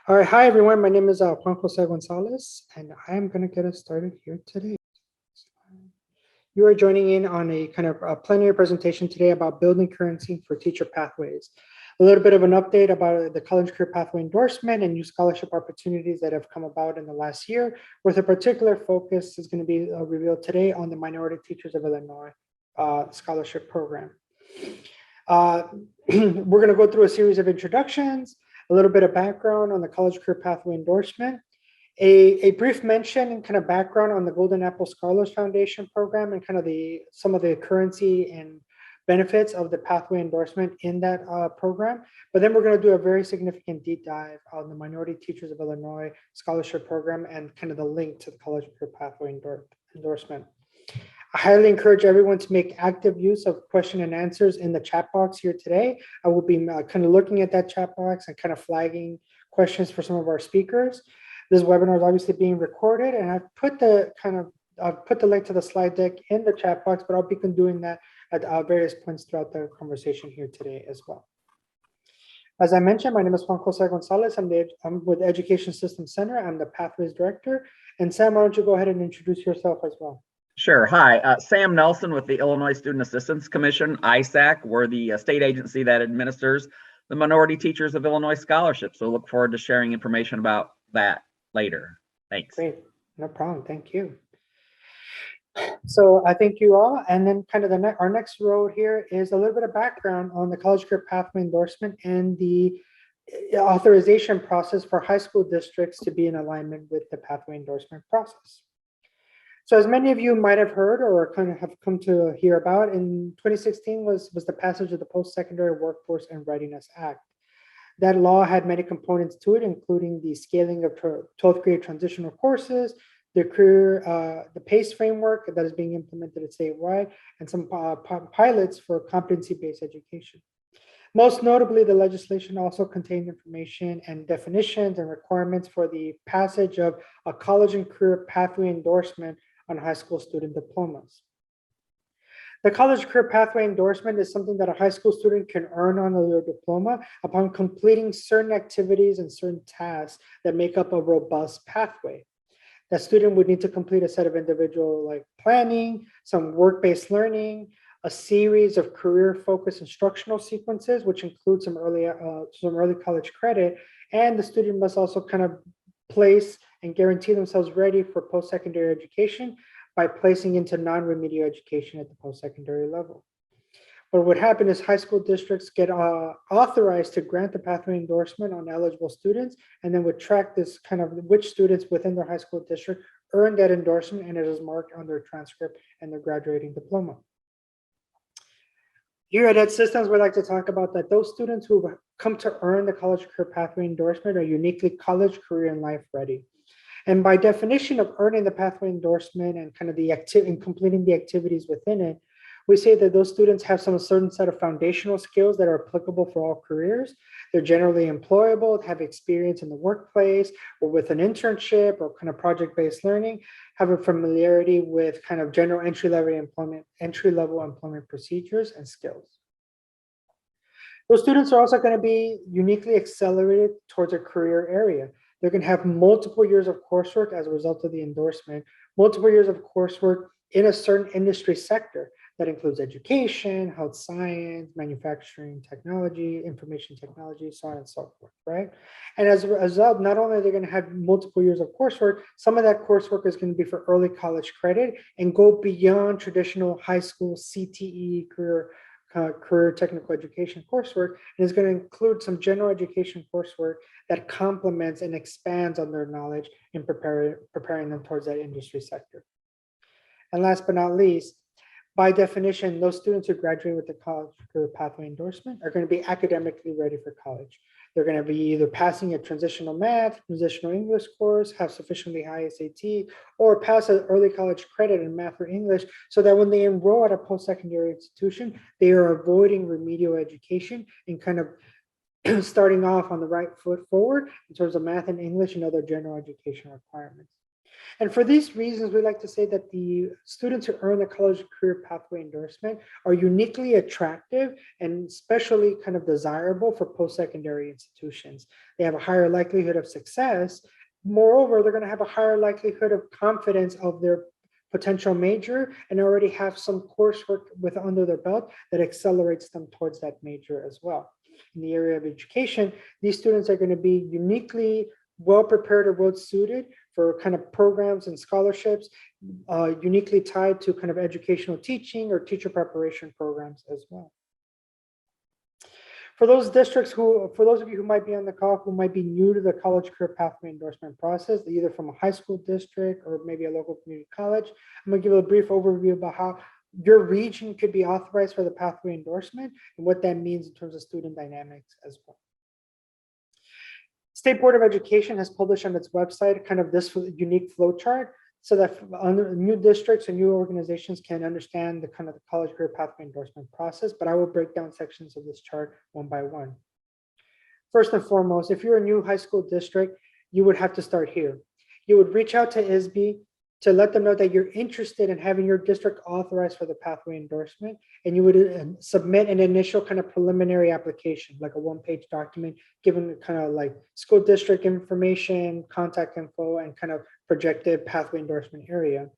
All right, hi everyone. My name is Juan Gonzalez, and I am going to get us started here today. You are joining in on a kind of a plenary presentation today about building currency for teacher pathways. A little bit of an update about the College Career Pathway Endorsement and new scholarship opportunities that have come about in the last year, with a particular focus is going to be revealed today on the Minority Teachers of Illinois scholarship program. We're going to go through a series of introductions, a little bit of background on the College Career Pathway Endorsement, a brief mention and kind of background on the Golden Apple Scholars Foundation program and kind of some of the currency and benefits of the pathway endorsement in that program. But then we're going to do a very significant deep dive on the Minority Teachers of Illinois scholarship program and kind of the link to the College Career Pathway endorsement. I highly encourage everyone to make active use of question and answers in the chat box here today. I will be kind of looking at that chat box and kind of flagging questions for some of our speakers. This webinar is obviously being recorded, and I've put the link to the slide deck in the chat box, but I'll be doing that at various points throughout the conversation here today as well. As I mentioned, my name is Juan Gonzalez. I'm with Education Systems Center. I'm the Pathways Director. And Sam, why don't you go ahead and introduce yourself as well? Sure. Hi, Sam Nelson with the Illinois Student Assistance Commission, ISAC. We're the state agency that administers the Minority Teachers of Illinois Scholarship. So look forward to sharing information about that later. Thanks. Great. No problem. Thank you. So I thank you all. And then kind of our next road here is a little bit of background on the College Career Pathway Endorsement and the authorization process for high school districts to be in alignment with the pathway endorsement process. So as many of you might have heard or kind of have come to hear about, in 2016 was the passage of the Post-Secondary Workforce and Readiness Act. That law had many components to it, including the scaling of 12th grade transitional courses, the PACE framework that is being implemented at statewide, and some pilots for competency-based education. Most notably, the legislation also contained information and definitions and requirements for the passage of a college and career pathway endorsement on high school student diplomas. The College Career Pathway Endorsement is something that a high school student can earn on their diploma upon completing certain activities and certain tasks that make up a robust pathway. That student would need to complete a set of individual planning, some work-based learning, a series of career-focused instructional sequences, which include some early college credit, and the student must also kind of place and guarantee themselves ready for post-secondary education by placing into non-remedial education at the post-secondary level. What would happen is high school districts get authorized to grant the pathway endorsement on eligible students, and then would track this kind of which students within their high school district earn that endorsement, and it is marked on their transcript and their graduating diploma. Here at Ed Systems, we like to talk about that those students who come to earn the College Career Pathway Endorsement are uniquely college, career, and life ready. And by definition of earning the pathway endorsement and kind of and completing the activities within it, we say that those students have some certain set of foundational skills that are applicable for all careers. They're generally employable, have experience in the workplace or with an internship or kind of project-based learning, have a familiarity with kind of general entry-level employment procedures and skills. Those students are also going to be uniquely accelerated towards a career area. They're going to have multiple years of coursework as a result of the endorsement, multiple years of coursework in a certain industry sector. That includes education, health science, manufacturing technology, information technology, so on and so forth, right? And as a result, not only are they going to have multiple years of coursework, some of that coursework is going to be for early college credit and go beyond traditional high school CTE career technical education coursework, and is going to include some general education coursework that complements and expands on their knowledge in preparing them towards that industry sector. And last but not least, by definition, those students who graduate with the College Career Pathway Endorsement are going to be academically ready for college. They're going to be either passing a transitional math, transitional English course, have sufficiently high SAT, or pass an early college credit in math or English, so that when they enroll at a post-secondary institution, they are avoiding remedial education and kind of starting off on the right foot forward in terms of math and English and other general education requirements. And for these reasons, we like to say that the students who earn the college career pathway endorsement are uniquely attractive and especially kind of desirable for post-secondary institutions. They have a higher likelihood of success. Moreover, they're going to have a higher likelihood of confidence of their potential major and already have some coursework with under their belt that accelerates them towards that major as well. In the area of education, these students are going to be uniquely well prepared or well suited for kind of programs and scholarships uniquely tied to kind of educational teaching or teacher preparation programs as well. For those districts for those of you who might be on the call, who might be new to the college career pathway endorsement process, either from a high school district or maybe a local community college, I'm gonna give a brief overview about how your region could be authorized for the pathway endorsement and what that means in terms of student dynamics as well. State Board of Education has published on its website kind of this unique flow chart so that new districts and new organizations can understand the kind of the college career pathway endorsement process, but I will break down sections of this chart one by one. First and foremost, if you're a new high school district, you would have to start here. You would reach out to ISB to let them know that you're interested in having your district authorized for the pathway endorsement, and you would submit an initial kind of preliminary application, like a one-page document, giving kind of like school district information, contact info, and kind of projected pathway endorsement area.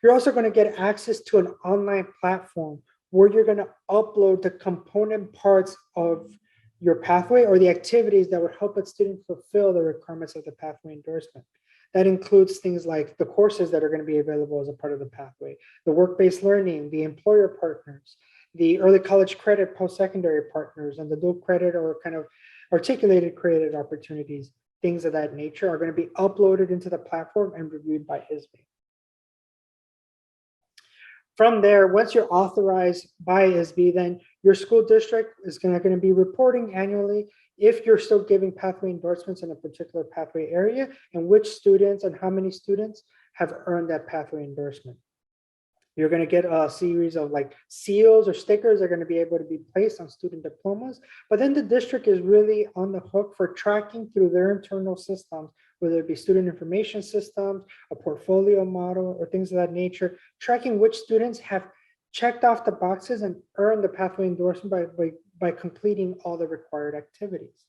You're also going to get access to an online platform where you're going to upload the component parts of your pathway or the activities that would help a student fulfill the requirements of the pathway endorsement. That includes things like the courses that are going to be available as a part of the pathway, the work-based learning, the employer partners, the early college credit post-secondary partners, and the dual credit or kind of articulated credit opportunities. Things of that nature are going to be uploaded into the platform and reviewed by ISB. From there, once you're authorized by ISB, then your school district is going to be reporting annually if you're still giving pathway endorsements in a particular pathway area and which students and how many students have earned that pathway endorsement. You're going to get a series of like seals or stickers that are going to be able to be placed on student diplomas, but then the district is really on the hook for tracking through their internal systems, whether it be student information systems, a portfolio model, or things of that nature, tracking which students have checked off the boxes and earned the pathway endorsement by completing all the required activities.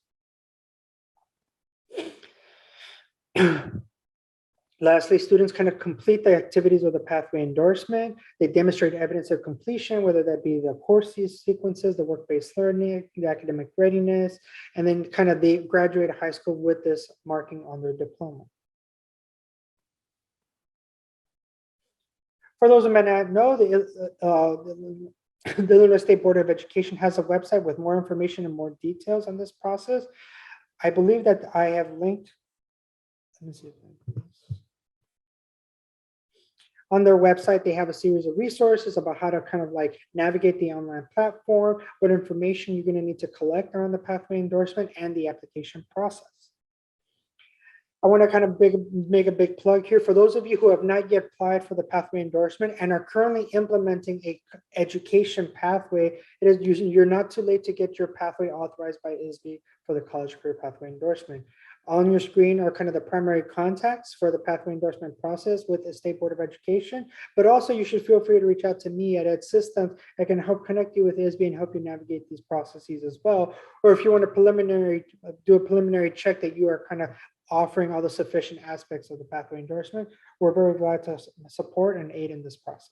Lastly, students kind of complete the activities of the pathway endorsement. They demonstrate evidence of completion, whether that be the course sequences, the work-based learning, the academic readiness, and then kind of they graduate high school with this marking on their diploma. For those who may not know, the Illinois State Board of Education has a website with more information and more details on this process. I believe that I have linked, let me see if I can. On their website, they have a series of resources about how to kind of like navigate the online platform, what information you're going to need to collect around the pathway endorsement and the application process. I want to kind of make a big plug here for those of you who have not yet applied for the pathway endorsement and are currently implementing a education pathway. You're not too late to get your pathway authorized by ISB for the college career pathway endorsement. On your screen are kind of the primary contacts for the pathway endorsement process with the State Board of Education, but also you should feel free to reach out to me at Ed Systems that can help connect you with ISB and help you navigate these processes as well. Or if you want to do a preliminary check that you are kind of offering all the sufficient aspects of the pathway endorsement, we're very glad to support and aid in this process.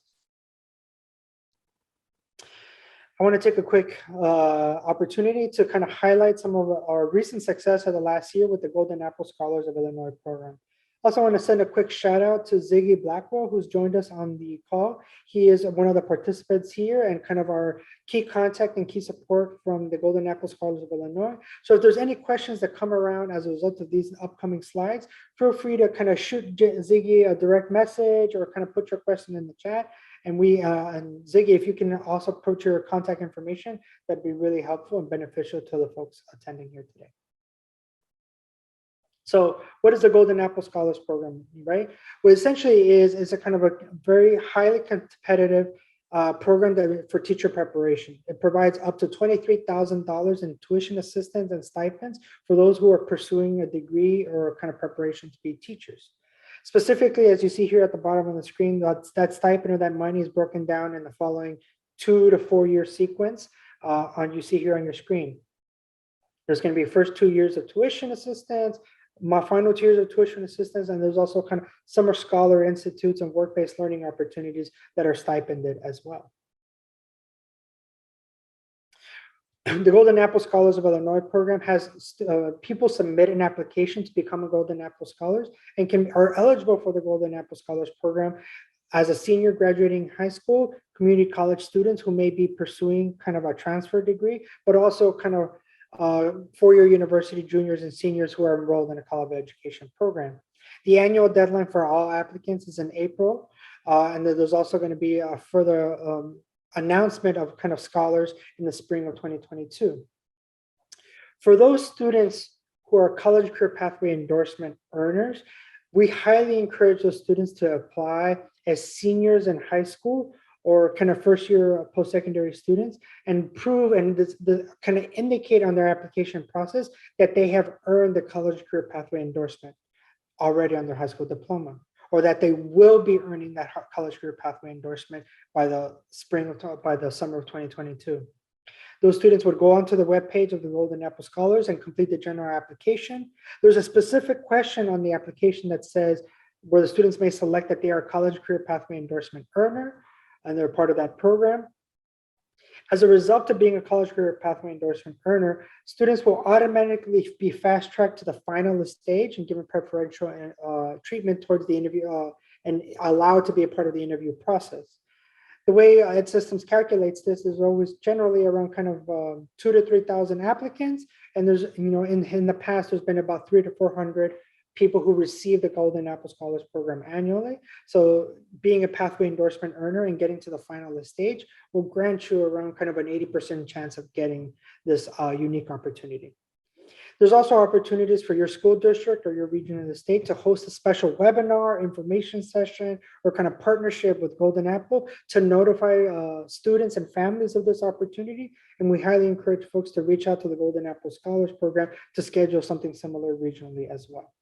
I want to take a quick opportunity to kind of highlight some of our recent success of the last year with the Golden Apple Scholars of Illinois program. Also, I want to send a quick shout out to Ziggy Blackwell, who's joined us on the call. He is one of the participants here and kind of our key contact and key support from the Golden Apple Scholars of Illinois. So if there's any questions that come around as a result of these upcoming slides, feel free to kind of shoot Ziggy a direct message or kind of put your question in the chat. And and Ziggy, if you can also put your contact information, that'd be really helpful and beneficial to the folks attending here today. So what is the Golden Apple Scholars Program, right? What essentially is a kind of a very highly competitive program for teacher preparation. It provides up to $23,000 in tuition assistance and stipends for those who are pursuing a degree or kind of preparation to be teachers. Specifically, as you see here at the bottom of the screen, that stipend or that money is broken down in the following 2 to 4 year sequence you see here on your screen. There's going to be first 2 years of tuition assistance, my final 2 years of tuition assistance, and there's also kind of summer scholar institutes and work-based learning opportunities that are stipended as well. The Golden Apple Scholars of Illinois program has people submit an application to become a Golden Apple Scholars and are eligible for the Golden Apple Scholars program as a senior graduating high school, community college students who may be pursuing kind of a transfer degree, but also kind of four-year university juniors and seniors who are enrolled in a college education program. The annual deadline for all applicants is in April, and there's also going to be a further announcement of kind of scholars in the spring of 2022. For those students who are college career pathway endorsement earners, we highly encourage those students to apply as seniors in high school or kind of first year post-secondary students and prove and kind of indicate on their application process that they have earned the college career pathway endorsement already on their high school diploma, or that they will be earning that college career pathway endorsement by the summer of 2022. Those students would go onto the webpage of the Golden Apple Scholars and complete the general application. There's a specific question on the application that says where the students may select that they are a college career pathway endorsement earner and they're part of that program. As a result of being a college career pathway endorsement earner, students will automatically be fast-tracked to the finalist stage and given preferential treatment towards the interview and allowed to be a part of the interview process. The way Ed Systems calculates this is always generally around kind of 2,000 to 3,000 applicants, and there's in the past there's been about 300 to 400 people who receive the Golden Apple Scholars Program annually. So being a pathway endorsement earner and getting to the finalist stage will grant you around kind of an 80% chance of getting this unique opportunity. There's also opportunities for your school district or your region in the state to host a special webinar, information session, or kind of partnership with Golden Apple to notify students and families of this opportunity. And we highly encourage folks to reach out to the Golden Apple Scholars Program to schedule something similar regionally as well.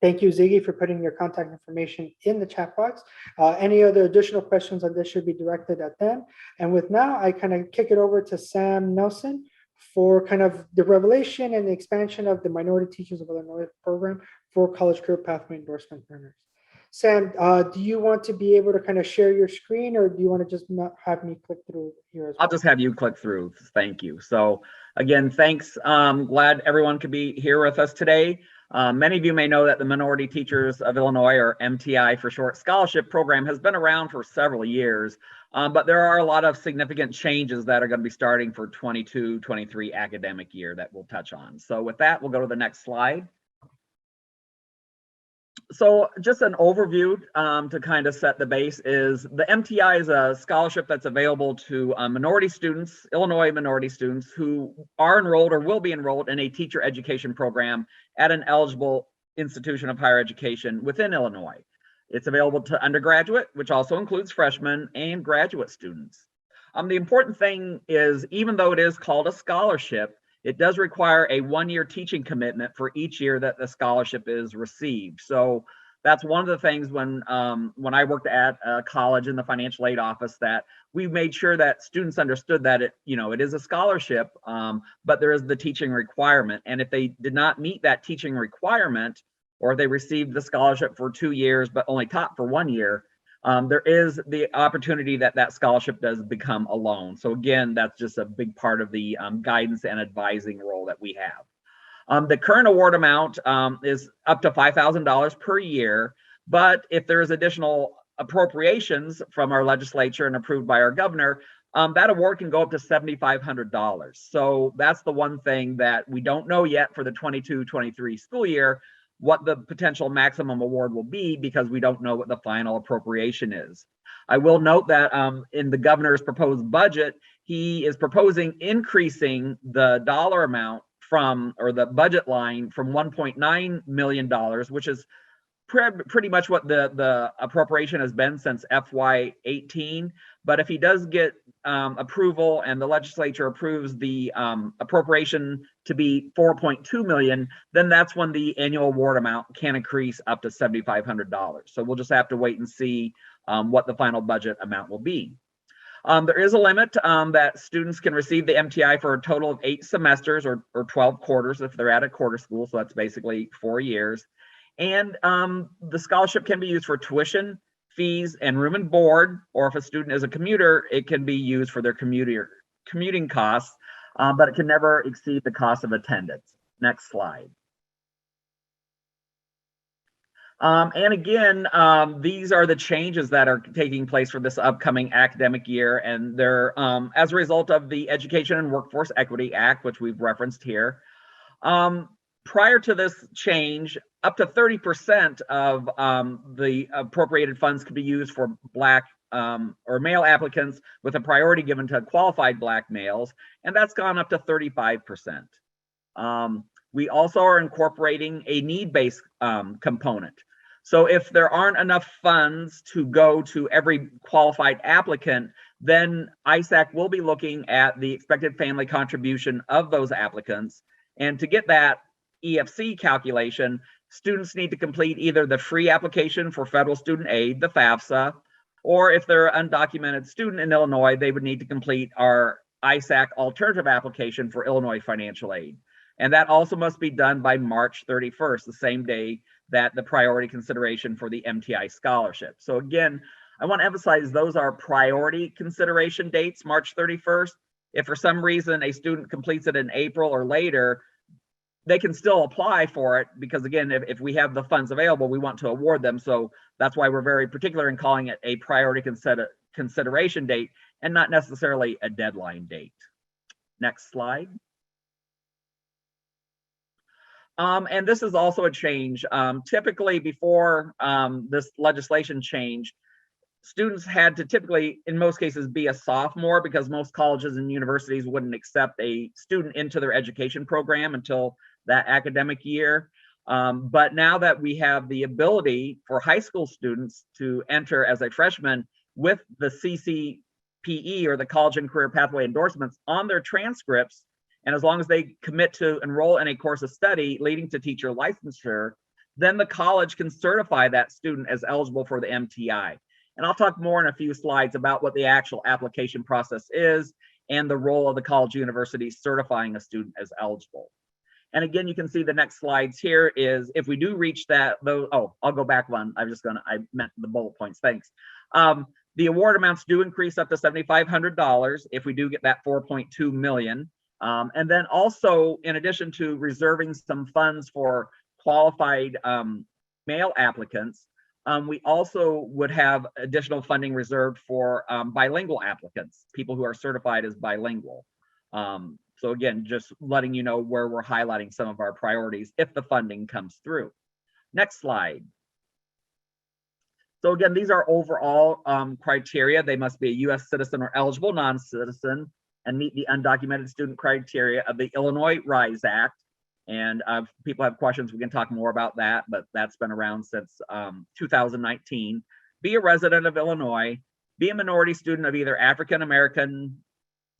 Thank you, Ziggy, for putting your contact information in the chat box. Any other additional questions on this should be directed at them. And with now, I kind of kick it over to Sam Nelson for kind of the revelation and the expansion of the Minority Teachers of Illinois program for college career pathway endorsement earners. Sam, do you want to be able to kind of share your screen, or do you want to just not have me click through here as well? I'll just have you click through. Thank you. So again, thanks. Glad everyone could be here with us today. Many of you may know that the Minority Teachers of Illinois, or MTI for short, scholarship program has been around for several years, but there are a lot of significant changes that are going to be starting for 22-23 academic year that we'll touch on. So with that, we'll go to the next slide. So just an overview to kind of set the base is the MTI is a scholarship that's available to minority students, Illinois minority students who are enrolled or will be enrolled in a teacher education program at an eligible institution of higher education within Illinois. It's available to undergraduate, which also includes freshmen and graduate students. The important thing is, even though it is called a scholarship, it does require a one-year teaching commitment for each year that the scholarship is received. So that's one of the things when I worked at a college in the financial aid office, that we made sure that students understood that it is a scholarship, but there is the teaching requirement. And if they did not meet that teaching requirement, or they received the scholarship for 2 years but only taught for 1 year, there is the opportunity that that scholarship does become a loan. So again, that's just a big part of the guidance and advising role that we have. The current award amount is up to $5,000 per year, but if there is additional appropriations from our legislature and approved by our governor, that award can go up to $7,500. So that's the one thing that we don't know yet for the 22-23 school year, what the potential maximum award will be, because we don't know what the final appropriation is. I will note that in the governor's proposed budget, he is proposing increasing the dollar amount from, or the budget line from $1.9 million, which is pretty much what the appropriation has been since FY18. But if he does get approval and the legislature approves the appropriation to be 4.2 million, then that's when the annual award amount can increase up to $7,500. So we'll just have to wait and see what the final budget amount will be. There is a limit that students can receive the MTI for a total of 8 semesters or 12 quarters if they're at a quarter school. So that's basically 4 years. And the scholarship can be used for tuition, fees, and room and board, or if a student is a commuter, it can be used for their commuting costs, but it can never exceed the cost of attendance. Next slide. And again, these are the changes that are taking place for this upcoming academic year, and they're as a result of the Education and Workforce Equity Act, which we've referenced here. Prior to this change, up to 30% of the appropriated funds could be used for Black or male applicants with a priority given to qualified Black males, and that's gone up to 35%. We also are incorporating a need-based component. So if there aren't enough funds to go to every qualified applicant, then ISAC will be looking at the expected family contribution of those applicants. And to get that EFC calculation, students need to complete either the free application for federal student aid, the FAFSA, or if they're an undocumented student in Illinois, they would need to complete our ISAC alternative application for Illinois financial aid. And that also must be done by March 31st, the same day that the priority consideration for the MTI scholarship. So again, I want to emphasize those are priority consideration dates, March 31st. If for some reason a student completes it in April or later, they can still apply for it because again, if we have the funds available, we want to award them. So that's why we're very particular in calling it a priority consideration date and not necessarily a deadline date. Next slide. And this is also a change. Typically before this legislation changed, students had to typically, in most cases, be a sophomore because most colleges and universities wouldn't accept a student into their education program until that academic year. But now that we have the ability for high school students to enter as a freshman with the CCPE or the College and Career Pathway endorsements on their transcripts, and as long as they commit to enroll in a course of study leading to teacher licensure, then the college can certify that student as eligible for the MTI. And I'll talk more in a few slides about what the actual application process is and the role of the college university certifying a student as eligible. And again, you can see the next slides here is if we do reach that, I'll go back one. I meant the bullet points, thanks. The award amounts do increase up to $7,500 if we do get that 4.2 million. And then also, in addition to reserving some funds for qualified male applicants, we also would have additional funding reserved for bilingual applicants, people who are certified as bilingual. So again, just letting you know where we're highlighting some of our priorities if the funding comes through. Next slide. So again, these are overall criteria. They must be a U.S. citizen or eligible non-citizen and meet the undocumented student criteria of the Illinois RISE Act. And if people have questions, we can talk more about that, but that's been around since 2019. Be a resident of Illinois, be a minority student of either African American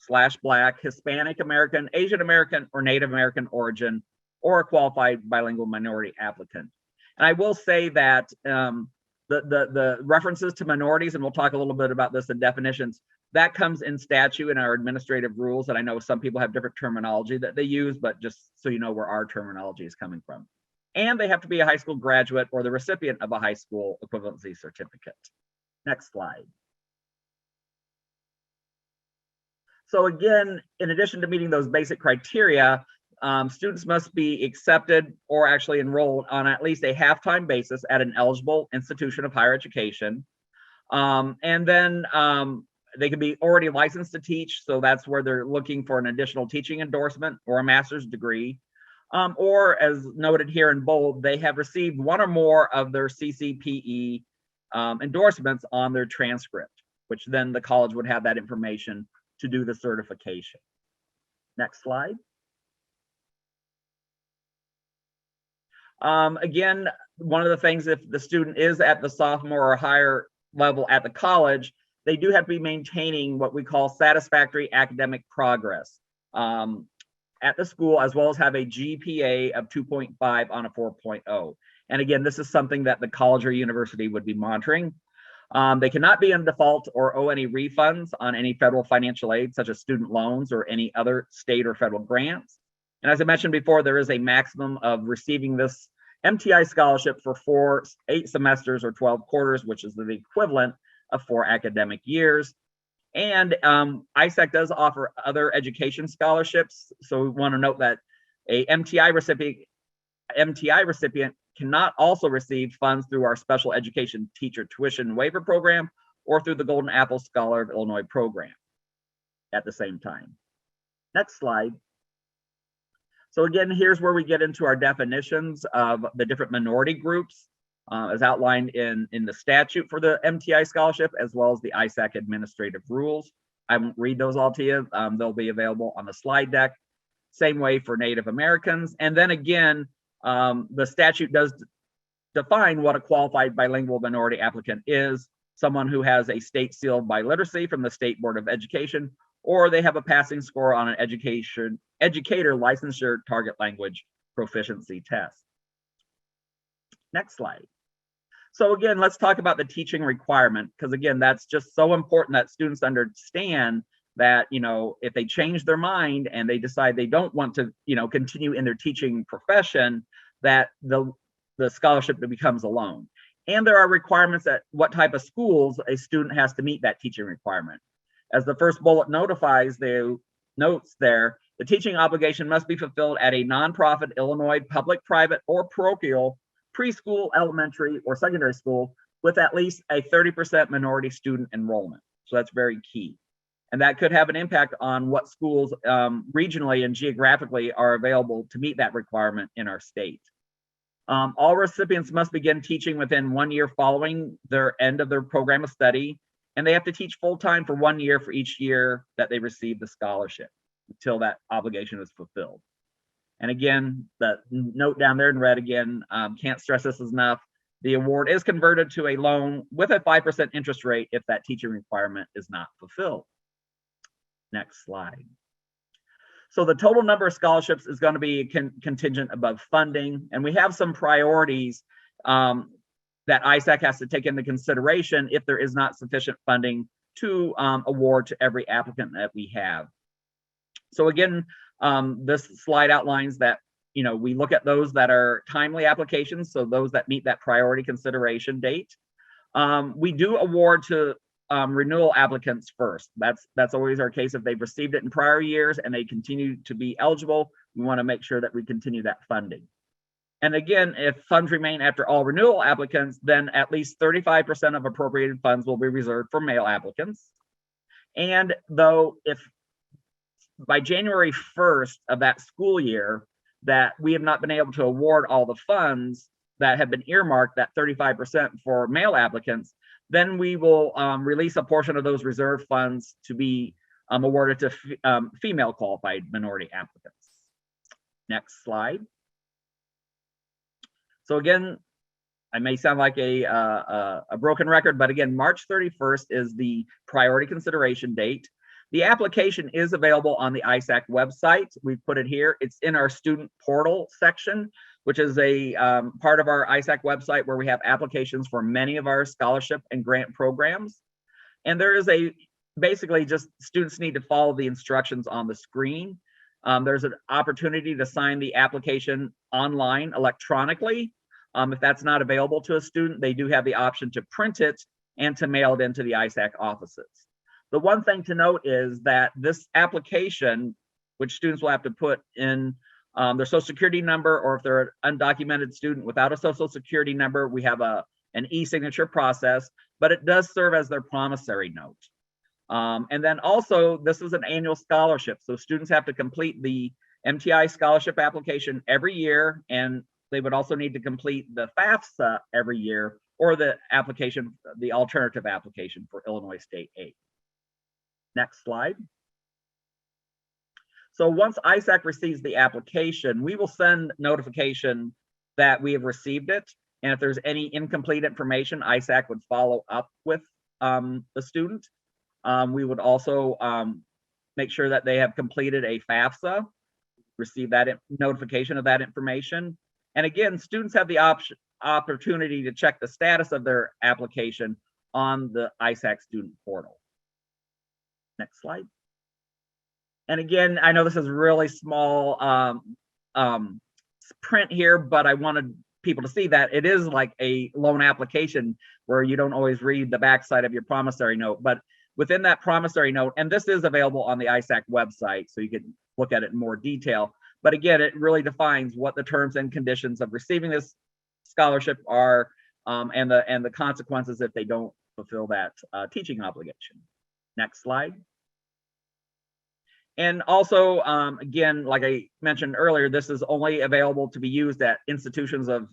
/ Black, Hispanic American, Asian American, or Native American origin, or a qualified bilingual minority applicant. And I will say that the references to minorities, and we'll talk a little bit about this in definitions, that comes in statute in our administrative rules. And I know some people have different terminology that they use, but just so you know where our terminology is coming from. And they have to be a high school graduate or the recipient of a high school equivalency certificate. Next slide. So again, in addition to meeting those basic criteria, students must be accepted or actually enrolled on at least a half-time basis at an eligible institution of higher education. And then they can be already licensed to teach, so that's where they're looking for an additional teaching endorsement or a master's degree. Or as noted here in bold, they have received one or more of their CCPE endorsements on their transcript, which then the college would have that information to do the certification. Next slide. Again, one of the things, if the student is at the sophomore or higher level at the college, they do have to be maintaining what we call satisfactory academic progress at the school, as well as have a GPA of 2.5 on a 4.0. And again, this is something that the college or university would be monitoring. They cannot be in default or owe any refunds on any federal financial aid, such as student loans or any other state or federal grants. And as I mentioned before, there is a maximum of receiving this MTI scholarship for 8 semesters or 12 quarters, which is the equivalent of 4 academic years. And ISAC does offer other education scholarships. So we want to note that a MTI recipient cannot also receive funds through our special education teacher tuition waiver program or through the Golden Apple Scholar of Illinois program at the same time. Next slide. So again, here's where we get into our definitions of the different minority groups as outlined in the statute for the MTI scholarship, as well as the ISAC administrative rules. I won't read those all to you. They'll be available on the slide deck. Same way for Native Americans. And then again, the statute does define what a qualified bilingual minority applicant is: someone who has a state sealed biliteracy from the State Board of Education, or they have a passing score on an educator licensure target language proficiency test. Next slide. So again, let's talk about the teaching requirement, because again, that's just so important that students understand that, you know, if they change their mind and they decide they don't want to, you know, continue in their teaching profession, that the scholarship becomes a loan. And there are requirements at what type of schools a student has to meet that teaching requirement. As the first bullet notes there, the teaching obligation must be fulfilled at a nonprofit Illinois public, private, or parochial preschool, elementary, or secondary school with at least a 30% minority student enrollment. So that's very key. And that could have an impact on what schools regionally and geographically are available to meet that requirement in our state. All recipients must begin teaching within 1 year following their end of their program of study, and they have to teach full-time for 1 year for each year that they receive the scholarship until that obligation is fulfilled. And again, the note down there in red again, can't stress this enough. The award is converted to a loan with a 5% interest rate if that teaching requirement is not fulfilled. Next slide. So the total number of scholarships is going to be contingent above funding, and we have some priorities that ISAC has to take into consideration if there is not sufficient funding to award to every applicant that we have. So again, this slide outlines that, you know, we look at those that are timely applications, so those that meet that priority consideration date. We do award to renewal applicants first. That's always our case. If they've received it in prior years and they continue to be eligible, we want to make sure that we continue that funding. And again, if funds remain after all renewal applicants, then at least 35% of appropriated funds will be reserved for male applicants. And though if by January 1st of that school year that we have not been able to award all the funds that have been earmarked, that 35% for male applicants, then we will release a portion of those reserve funds to be awarded to female qualified minority applicants. Next slide. So again, I may sound like a broken record, but again, March 31st is the priority consideration date. The application is available on the ISAC website. We've put it here. It's in our student portal section, which is a part of our ISAC website where we have applications for many of our scholarship and grant programs. And there is basically just students need to follow the instructions on the screen. There's an opportunity to sign the application online electronically. If that's not available to a student, they do have the option to print it and to mail it into the ISAC offices. The one thing to note is that this application, which students will have to put in their social security number, or if they're an undocumented student without a social security number, we have an e-signature process, but it does serve as their promissory note. And then also, this is an annual scholarship, so students have to complete the MTI scholarship application every year, and they would also need to complete the FAFSA every year, or the application, the alternative application for Illinois State Aid. Next slide. So once ISAC receives the application, we will send notification that we have received it. And if there's any incomplete information, ISAC would follow up with the student. We would also make sure that they have completed a FAFSA, receive that notification of that information. And again, students have the opportunity to check the status of their application on the ISAC student portal. Next slide. And again, I know this is really small print here, but I wanted people to see that it is like a loan application where you don't always read the backside of your promissory note, but within that promissory note, and this is available on the ISAC website, so you can look at it in more detail. But again, it really defines what the terms and conditions of receiving this scholarship are, and the consequences if they don't fulfill that teaching obligation. Next slide. And also, again, like I mentioned earlier, this is only available to be used at institutions of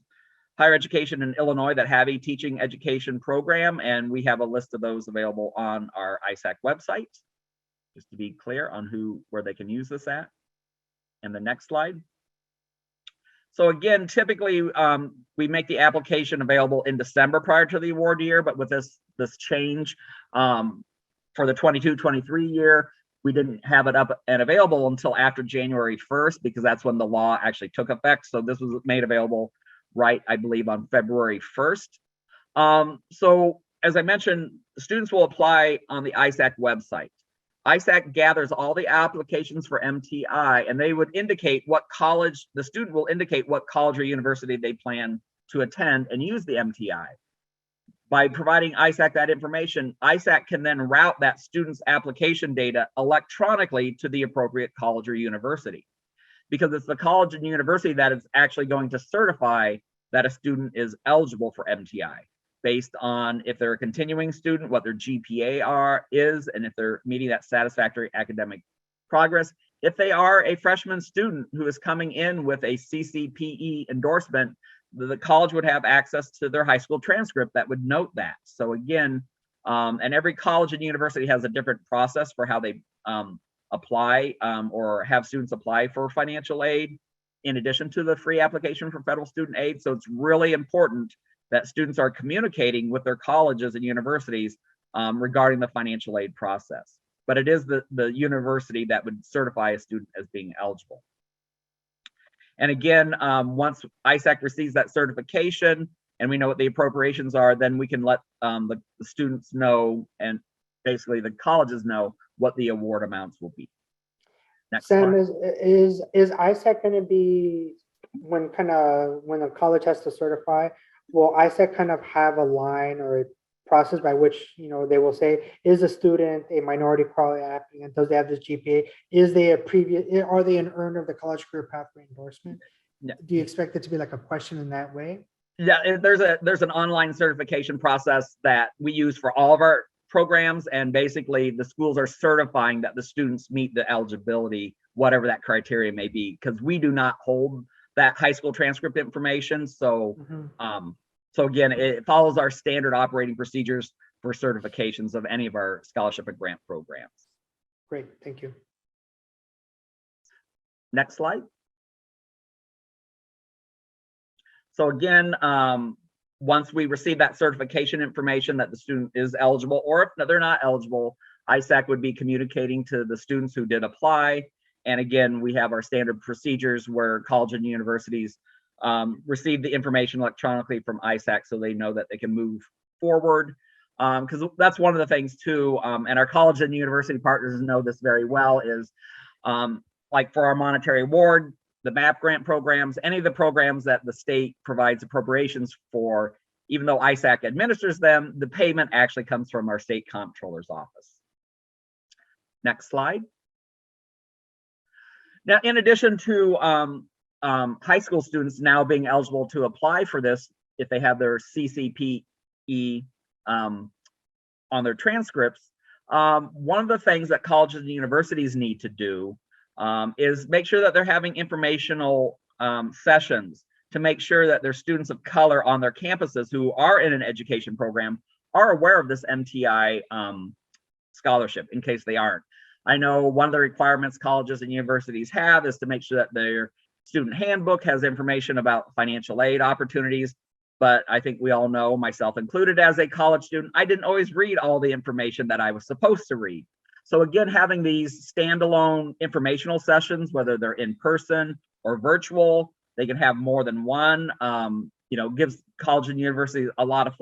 higher education in Illinois that have a teaching education program, and we have a list of those available on our ISAC website, just to be clear on where they can use this at. And the next slide. So again, typically we make the application available in December prior to the award year, but with this change for the 22-23 year, we didn't have it up and available until after January 1st, because that's when the law actually took effect. So this was made available right, I believe, on February 1st. So as I mentioned, students will apply on the ISAC website. ISAC gathers all the applications for MTI, and they would indicate what college, the student will indicate what college or university they plan to attend and use the MTI. By providing ISAC that information, ISAC can then route that student's application data electronically to the appropriate college or university, because it's the college and university that is actually going to certify that a student is eligible for MTI based on if they're a continuing student, what their GPA is, and if they're meeting that satisfactory academic progress. If they are a freshman student who is coming in with a CCPE endorsement, the college would have access to their high school transcript that would note that. So again, and every college and university has a different process for how they apply or have students apply for financial aid in addition to the free application for federal student aid. So it's really important that students are communicating with their colleges and universities regarding the financial aid process. But it is the university that would certify a student as being eligible. And again, once ISAC receives that certification and we know what the appropriations are, then we can let the students know, and basically the colleges know, what the award amounts will be. Next Sam, slide. is ISAC going to be, when a college has to certify, will ISAC kind of have a line or a process by which, they will say, is a student a minority quality applicant? Does they have this GPA? Are they an earner of the college career pathway endorsement? Yeah. Do you expect it to be like a question in that way? Yeah, there's an online certification process that we use for all of our programs, and basically the schools are certifying that the students meet the eligibility, whatever that criteria may be, because we do not hold that high school transcript information. So so again, it follows our standard operating procedures for certifications of any of our scholarship and grant programs. Great, thank you. Next slide. So again, once we receive that certification information that the student is eligible, or if they're not eligible, ISAC would be communicating to the students who did apply. And again, we have our standard procedures where college and universities receive the information electronically from ISAC, so they know that they can move forward. Because that's one of the things too, and our college and university partners know this very well, is like for our monetary award, the MAP grant programs, any of the programs that the state provides appropriations for, even though ISAC administers them, the payment actually comes from our state comptroller's office. Next slide. Now, in addition to high school students now being eligible to apply for this, if they have their CCPE on their transcripts, one of the things that colleges and universities need to do is make sure that they're having informational sessions to make sure that their students of color on their campuses who are in an education program are aware of this MTI scholarship, in case they aren't. I know one of the requirements colleges and universities have is to make sure that their student handbook has information about financial aid opportunities. but I think we all know, myself included as a college student, I didn't always read all the information that I was supposed to read. So again, having these standalone informational sessions, whether they're in person or virtual, they can have more than one, gives college and universities a lot of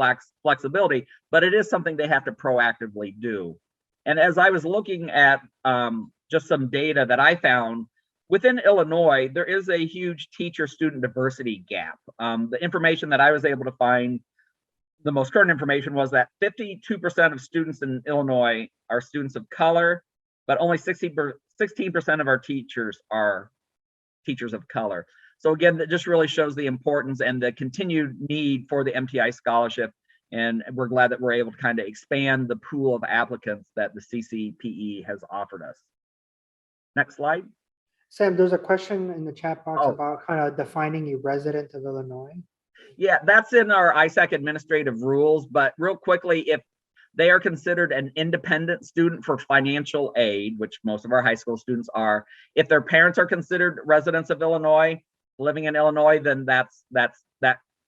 flexibility, but it is something they have to proactively do. And as I was looking at just some data that I found, within Illinois, there is a huge teacher-student diversity gap. The information that I was able to find, the most current information was that 52% of students in Illinois are students of color, but only 16% of our teachers are teachers of color. So again, that just really shows the importance and the continued need for the MTI scholarship. And we're glad that we're able to kind of expand the pool of applicants that the CCPE has offered us. Next slide. Sam, there's a question in the chat box Oh. about kind of defining a resident of Illinois. Yeah, that's in our ISAC administrative rules, but real quickly, if they are considered an independent student for financial aid, which most of our high school students are, if their parents are considered residents of Illinois, living in Illinois, then that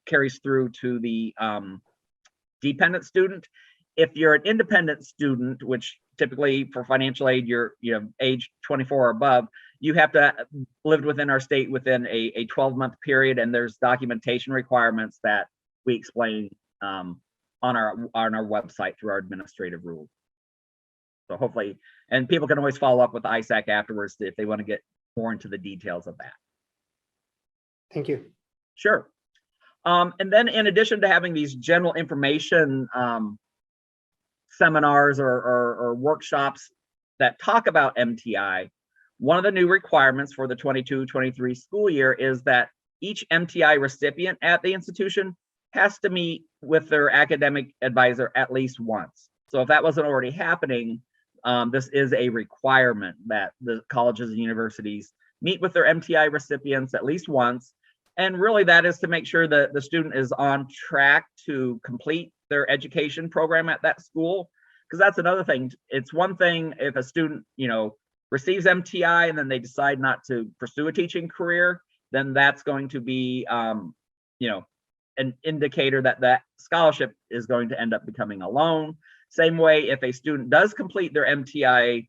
carries through to the dependent student. If you're an independent student, which typically for financial aid, you're age 24 or above, you have to live within our state within a 12-month period, and there's documentation requirements that we explain on our website through our administrative rules. So hopefully, and people can always follow up with ISAC afterwards if they want to get more into the details of that. Thank you. Sure. And then in addition to having these general information seminars or workshops that talk about MTI, one of the new requirements for the 22-23 school year is that each MTI recipient at the institution has to meet with their academic advisor at least once. So if that wasn't already happening, this is a requirement that the colleges and universities meet with their MTI recipients at least once. And really that is to make sure that the student is on track to complete their education program at that school. Because that's another thing. It's one thing if a student, receives MTI and then they decide not to pursue a teaching career, then that's going to be, an indicator that that scholarship is going to end up becoming a loan. Same way, if a student does complete their MTI,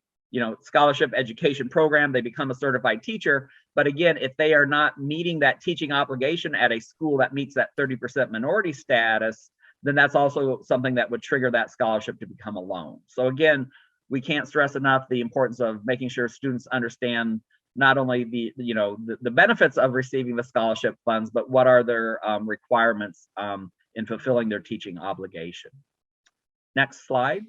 scholarship education program, they become a certified teacher. But again, if they are not meeting that teaching obligation at a school that meets that 30% minority status, then that's also something that would trigger that scholarship to become a loan. So again, we can't stress enough the importance of making sure students understand not only the benefits of receiving the scholarship funds, but what are their requirements in fulfilling their teaching obligation. Next slide.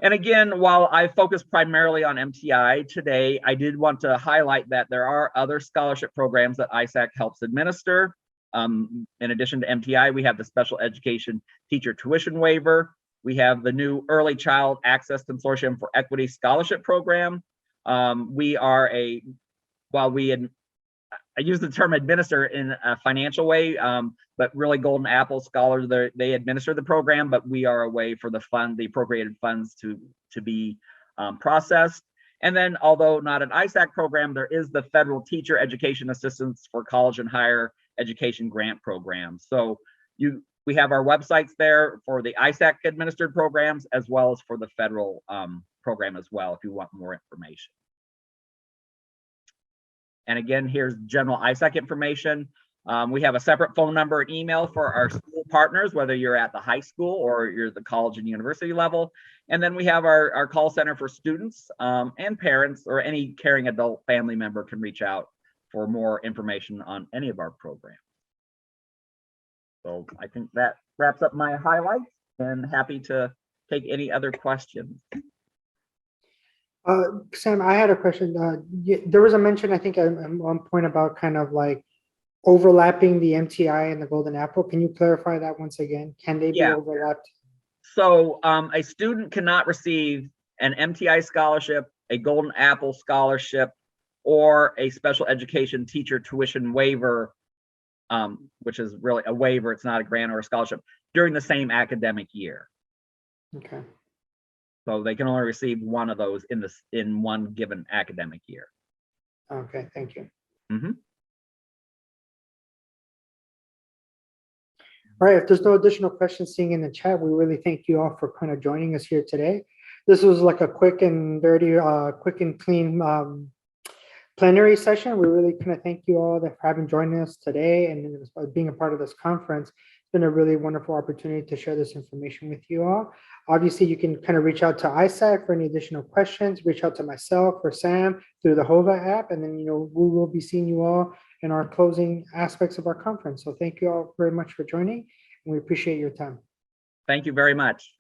And again, while I focus primarily on MTI today, I did want to highlight that there are other scholarship programs that ISAC helps administer. In addition to MTI, we have the Special Education Teacher Tuition Waiver. We have the new Early Child Access Consortium for Equity Scholarship Program. We are I use the term administer in a financial way, but really Golden Apple Scholars, they administer the program, but we are a way for the appropriated funds to be processed. And then, although not an ISAC program, there is the Federal Teacher Education Assistance for College and Higher Education Grant Program. So we have our websites there for the ISAC administered programs as well as for the federal program as well, if you want more information. And again, here's general ISAC information. We have a separate phone number and email for our school partners, whether you're at the high school or you're the college and university level. And then we have our call center for students and parents, or any caring adult family member can reach out for more information on any of our programs. So I think that wraps up my highlights, and happy to take any other questions. Sam, I had a question. There was a mention, I think, at one point about kind of like overlapping the MTI and the Golden Apple. Can you clarify that once again? Can they be overlapped? So a student cannot receive an MTI scholarship, a Golden Apple scholarship, or a special education teacher tuition waiver, which is really a waiver, it's not a grant or a scholarship, during the same academic year. Okay. So they can only receive one of those in one given academic year. Okay, thank you. Mm-hmm. All right, if there's no additional questions seeing in the chat, we really thank you all for kind of joining us here today. This was like a quick and dirty, quick and clean plenary session. We really kind of thank you all for having joined us today and being a part of this conference. It's been a really wonderful opportunity to share this information with you all. Obviously, you can kind of reach out to ISAC for any additional questions, reach out to myself or Sam through the HOVA app, and then, we will be seeing you all in our closing aspects of our conference. So thank you all very much for joining, and we appreciate your time. Thank you very much.